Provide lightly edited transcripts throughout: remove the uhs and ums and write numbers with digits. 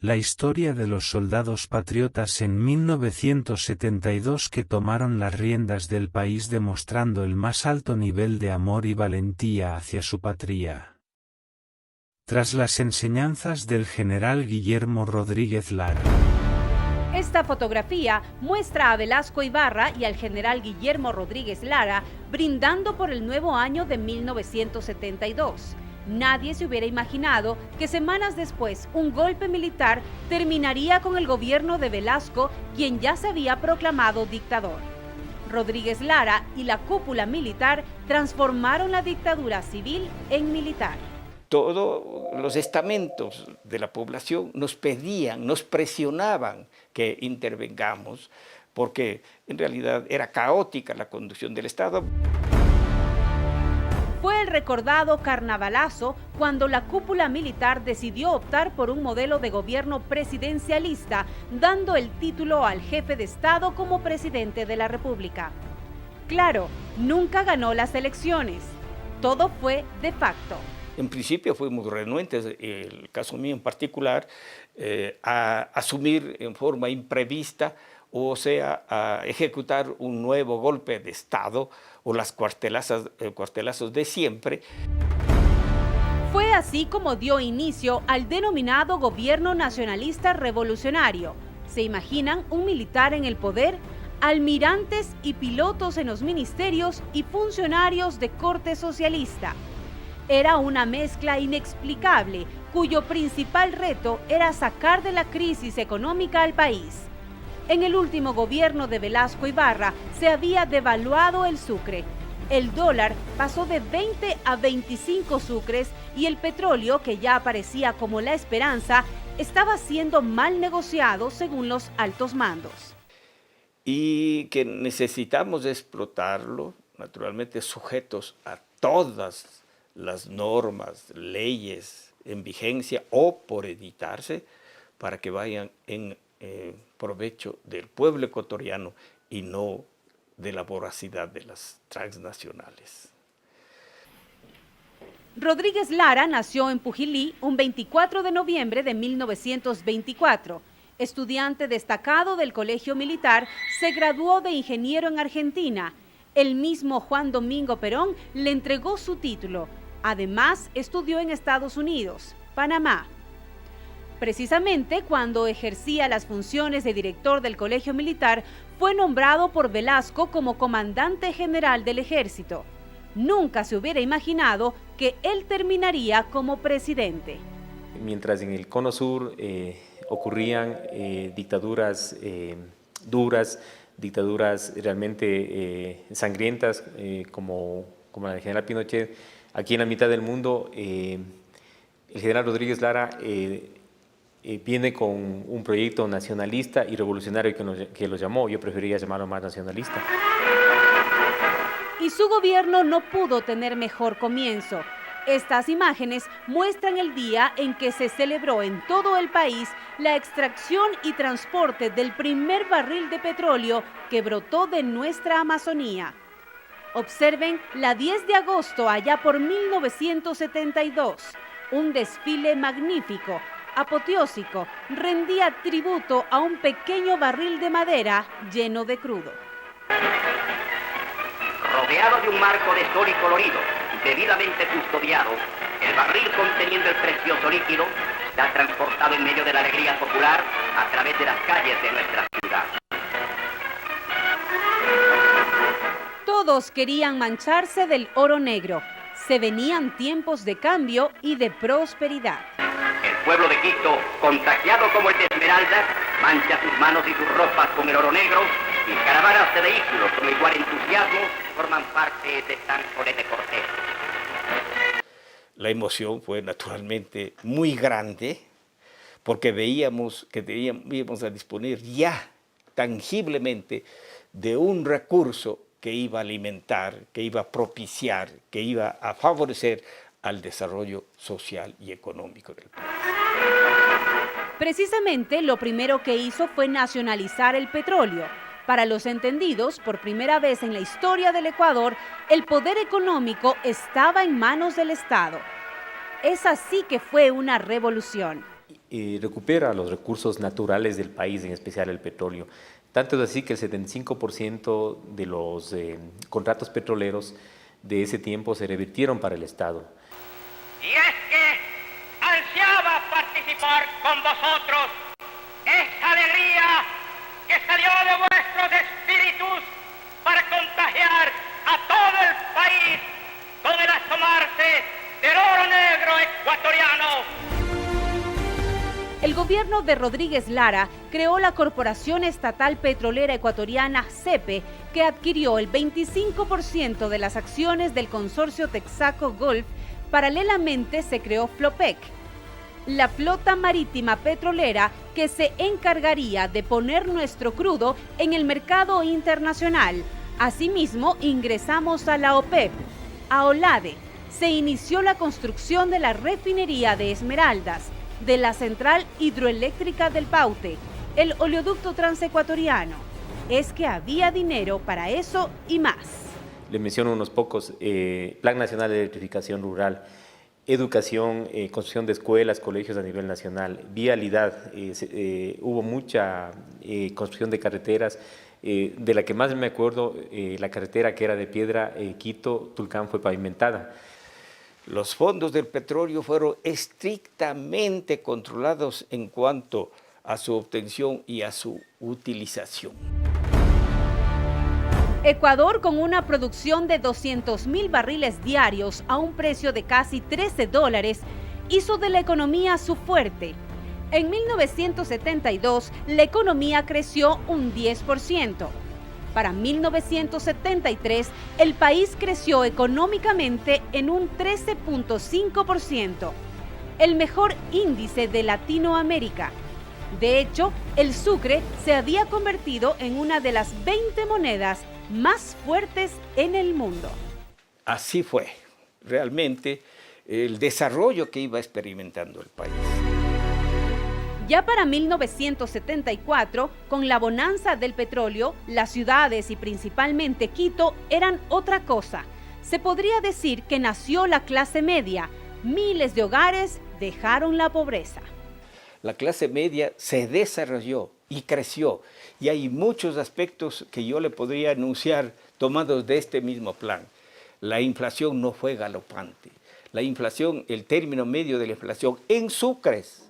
La historia de los soldados patriotas en 1972 que tomaron las riendas del país demostrando el más alto nivel de amor y valentía hacia su patria. Tras las enseñanzas del general Guillermo Rodríguez Lara. Esta fotografía muestra a Velasco Ibarra y al general Guillermo Rodríguez Lara brindando por el nuevo año de 1972. Nadie se hubiera imaginado que semanas después un golpe militar terminaría con el gobierno de Velasco, quien ya se había proclamado dictador. Rodríguez Lara y la cúpula militar transformaron la dictadura civil en militar. Todos los estamentos de la población nos pedían, nos presionaban que intervengamos, porque en realidad era caótica la conducción del Estado. Fue el recordado carnavalazo cuando la cúpula militar decidió optar por un modelo de gobierno presidencialista, dando el título al jefe de Estado como presidente de la República. Claro, nunca ganó las elecciones. Todo fue de facto. En principio fuimos renuentes, el caso mío en particular, a asumir en forma imprevista, o sea, a ejecutar un nuevo golpe de Estado o las cuartelazos de siempre. Fue así como dio inicio al denominado Gobierno Nacionalista Revolucionario. ¿Se imaginan un militar en el poder? Almirantes y pilotos en los ministerios y funcionarios de corte socialista. Era una mezcla inexplicable, cuyo principal reto era sacar de la crisis económica al país. En el último gobierno de Velasco Ibarra se había devaluado el sucre. El dólar pasó de 20 a 25 sucres y el petróleo, que ya aparecía como la esperanza, estaba siendo mal negociado según los altos mandos. Y que necesitamos explotarlo, naturalmente sujetos a todas las normas, leyes en vigencia o por editarse, para que vayan en provecho del pueblo ecuatoriano y no de la voracidad de las transnacionales. Rodríguez Lara nació en Pujilí un 24 de noviembre de 1924. Estudiante destacado del Colegio Militar, se graduó de ingeniero en Argentina. El mismo Juan Domingo Perón le entregó su título. Además, estudió en Estados Unidos, Panamá. Precisamente cuando ejercía las funciones de director del Colegio Militar, fue nombrado por Velasco como comandante general del ejército. Nunca se hubiera imaginado que él terminaría como presidente. Mientras en el Cono Sur ocurrían dictaduras duras, dictaduras realmente sangrientas, como la del general Pinochet, aquí en la mitad del mundo, el general Rodríguez Lara viene con un proyecto nacionalista y revolucionario que lo llamó. Yo preferiría llamarlo más nacionalista. Y su gobierno no pudo tener mejor comienzo. Estas imágenes muestran el día en que se celebró en todo el país la extracción y transporte del primer barril de petróleo que brotó de nuestra Amazonía. Observen la 10 de agosto allá por 1972, un desfile magnífico, apoteósico, rendía tributo a un pequeño barril de madera lleno de crudo. Rodeado de un marco de sol y colorido, debidamente custodiado, el barril conteniendo el precioso líquido está transportado en medio de la alegría popular a través de las calles de nuestra ciudad. Todos querían mancharse del oro negro. Se venían tiempos de cambio y de prosperidad. El pueblo de Quito, contagiado como el de Esmeralda, mancha sus manos y sus ropas con el oro negro, y caravanas de vehículos con igual entusiasmo forman parte de tan solemne cortejo. La emoción fue naturalmente muy grande, porque veíamos que íbamos a disponer ya tangiblemente de un recurso que iba a alimentar, que iba a propiciar, que iba a favorecer al desarrollo social y económico del país. Precisamente lo primero que hizo fue nacionalizar el petróleo. Para los entendidos, por primera vez en la historia del Ecuador, el poder económico estaba en manos del Estado. Es así que fue una revolución. recupera los recursos naturales del país, en especial el petróleo. Tanto es así que el 75% de los contratos petroleros de ese tiempo se revirtieron para el Estado. Y es que ansiaba participar con vosotros esa alegría que salió de vuestros espíritus para contagiar a todo el país con el asomarse del oro negro ecuatoriano. El gobierno de Rodríguez Lara creó la Corporación Estatal Petrolera Ecuatoriana, CEPE, que adquirió el 25% de las acciones del consorcio Texaco Gulf. Paralelamente se creó Flopec, la flota marítima petrolera que se encargaría de poner nuestro crudo en el mercado internacional. Asimismo, ingresamos a la OPEP, a OLADE. Se inició la construcción de la refinería de Esmeraldas, de la central hidroeléctrica del Paute, el oleoducto transecuatoriano. Es que había dinero para eso y más. Le menciono unos pocos: Plan Nacional de Electrificación Rural, educación, construcción de escuelas, colegios a nivel nacional, vialidad, hubo mucha construcción de carreteras, de la que más me acuerdo, la carretera que era de piedra, Quito-Tulcán, fue pavimentada. Los fondos del petróleo fueron estrictamente controlados en cuanto a su obtención y a su utilización. Ecuador, con una producción de 200.000 barriles diarios a un precio de casi $13, hizo de la economía su fuerte. En 1972, la economía creció un 10%. Para 1973, el país creció económicamente en un 13.5%, el mejor índice de Latinoamérica. De hecho, el sucre se había convertido en una de las 20 monedas más fuertes en el mundo. Así fue realmente el desarrollo que iba experimentando el país. Ya para 1974, con la bonanza del petróleo, las ciudades y principalmente Quito eran otra cosa. Se podría decir que nació la clase media. Miles de hogares dejaron la pobreza. La clase media se desarrolló y creció, y hay muchos aspectos que yo le podría anunciar tomados de este mismo plan. La inflación no fue galopante. La inflación, el término medio de la inflación en sucres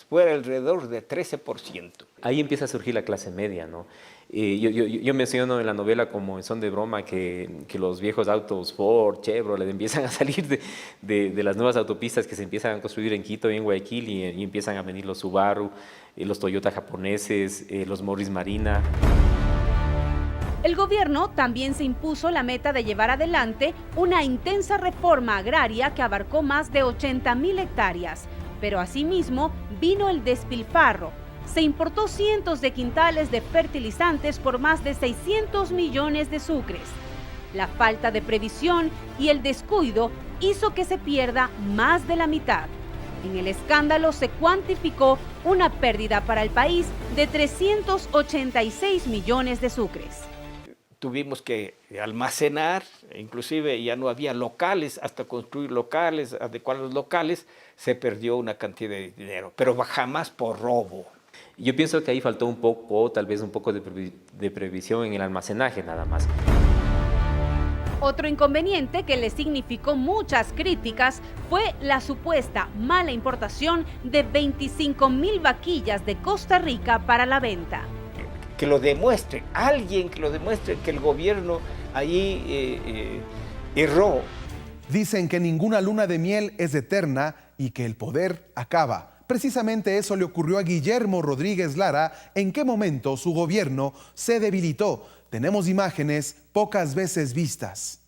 fue alrededor de 13%. Ahí empieza a surgir la clase media, ¿no? Yo menciono en la novela, como en son de broma, que los viejos autos Ford, Chevrolet empiezan a salir de las nuevas autopistas que se empiezan a construir en Quito y en Guayaquil, y empiezan a venir los Subaru, los Toyota japoneses, los Morris Marina. El gobierno también se impuso la meta de llevar adelante una intensa reforma agraria que abarcó más de 80.000 hectáreas, pero asimismo vino el despilfarro. Se importó cientos de quintales de fertilizantes por más de 600 millones de sucres. La falta de previsión y el descuido hizo que se pierda más de la mitad. En el escándalo se cuantificó una pérdida para el país de 386 millones de sucres. Tuvimos que almacenar, inclusive ya no había locales, hasta construir locales, adecuar los locales, se perdió una cantidad de dinero, pero jamás por robo. Yo pienso que ahí faltó un poco, tal vez un poco de previsión en el almacenaje nada más. Otro inconveniente que le significó muchas críticas fue la supuesta mala importación de 25.000 vaquillas de Costa Rica para la venta. Que lo demuestre, alguien que lo demuestre que el gobierno ahí erró. Dicen que ninguna luna de miel es eterna y que el poder acaba. Precisamente eso le ocurrió a Guillermo Rodríguez Lara. ¿En qué momento su gobierno se debilitó? Tenemos imágenes pocas veces vistas.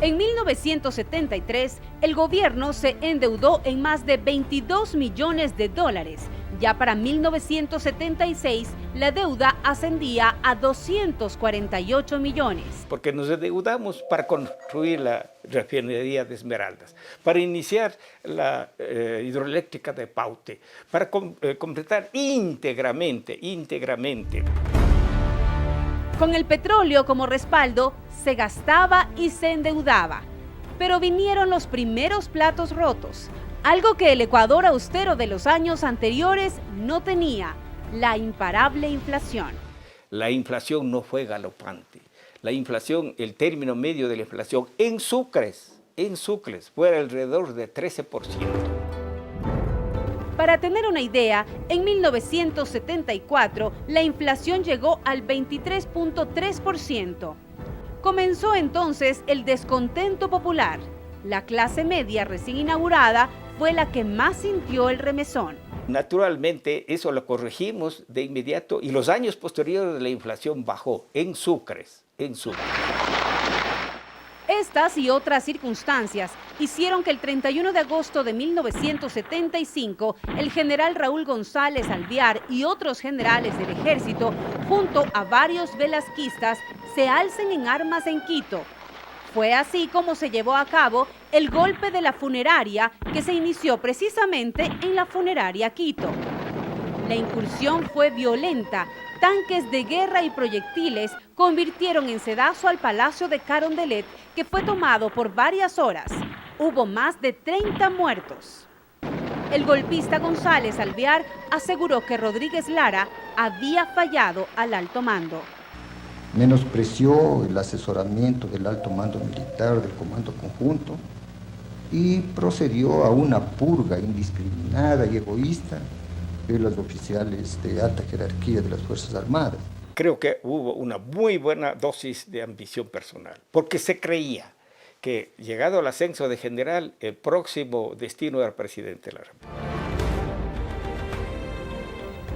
En 1973, el gobierno se endeudó en más de $22 millones. Ya para 1976, la deuda ascendía a 248 millones. Porque nos endeudamos para construir la refinería de Esmeraldas, para iniciar la hidroeléctrica de Paute, para completar íntegramente. Con el petróleo como respaldo, se gastaba y se endeudaba. Pero vinieron los primeros platos rotos, algo que el Ecuador austero de los años anteriores no tenía: la imparable inflación. La inflación no fue galopante. La inflación, el término medio de la inflación en sucres, fue alrededor de 13%. Para tener una idea, en 1974 la inflación llegó al 23.3%. Comenzó entonces el descontento popular. La clase media recién inaugurada fue la que más sintió el remesón. Naturalmente, eso lo corregimos de inmediato y los años posteriores la inflación bajó en sucres. Estas y otras circunstancias hicieron que el 31 de agosto de 1975 el general Raúl González Alvear y otros generales del ejército, junto a varios velasquistas, se alcen en armas en Quito. Fue así como se llevó a cabo el golpe de la funeraria, que se inició precisamente en la funeraria Quito. La incursión fue violenta. Tanques de guerra y proyectiles convirtieron en sedazo al Palacio de Carondelet, que fue tomado por varias horas. Hubo más de 30 muertos. El golpista González Alvear aseguró que Rodríguez Lara había fallado al alto mando. Menospreció el asesoramiento del alto mando militar del Comando Conjunto y procedió a una purga indiscriminada y egoísta de los oficiales de alta jerarquía de las Fuerzas Armadas. Creo que hubo una muy buena dosis de ambición personal, porque se creía que, llegado al ascenso de general, el próximo destino era presidente de la República.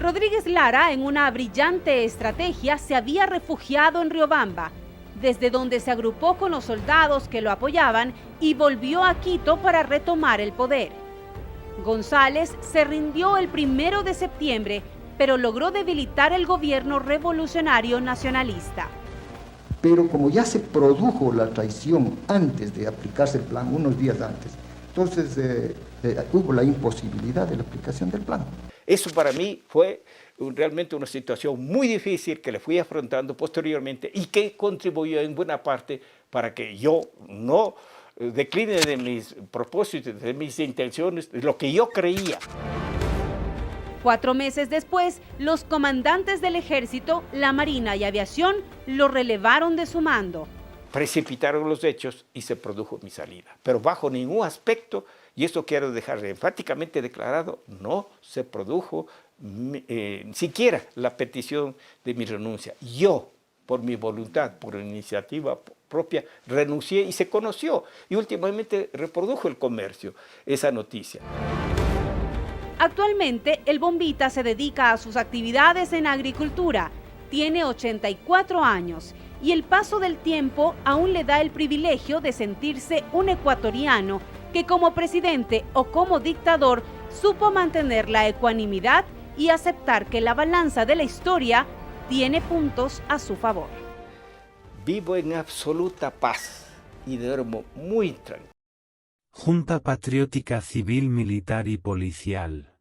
Rodríguez Lara, en una brillante estrategia, se había refugiado en Riobamba, desde donde se agrupó con los soldados que lo apoyaban y volvió a Quito para retomar el poder. González se rindió el 1 de septiembre, pero logró debilitar el gobierno revolucionario nacionalista. Pero como ya se produjo la traición antes de aplicarse el plan, unos días antes, entonces hubo la imposibilidad de la aplicación del plan. Eso para mí fue realmente una situación muy difícil que le fui afrontando posteriormente y que contribuyó en buena parte para que yo no decline de mis propósitos, de mis intenciones, de lo que yo creía. 4 meses después, los comandantes del ejército, la marina y aviación lo relevaron de su mando. Precipitaron los hechos y se produjo mi salida. Pero bajo ningún aspecto, y eso quiero dejar enfáticamente declarado, no se produjo siquiera la petición de mi renuncia. Yo, por mi voluntad, por iniciativa propia, renuncié y se conoció. Y últimamente reprodujo el comercio esa noticia. Actualmente, el Bombita se dedica a sus actividades en agricultura. Tiene 84 años y el paso del tiempo aún le da el privilegio de sentirse un ecuatoriano que, como presidente o como dictador, supo mantener la ecuanimidad y aceptar que la balanza de la historia tiene puntos a su favor. Vivo en absoluta paz y duermo muy tranquilo. Junta Patriótica Civil, Militar y Policial.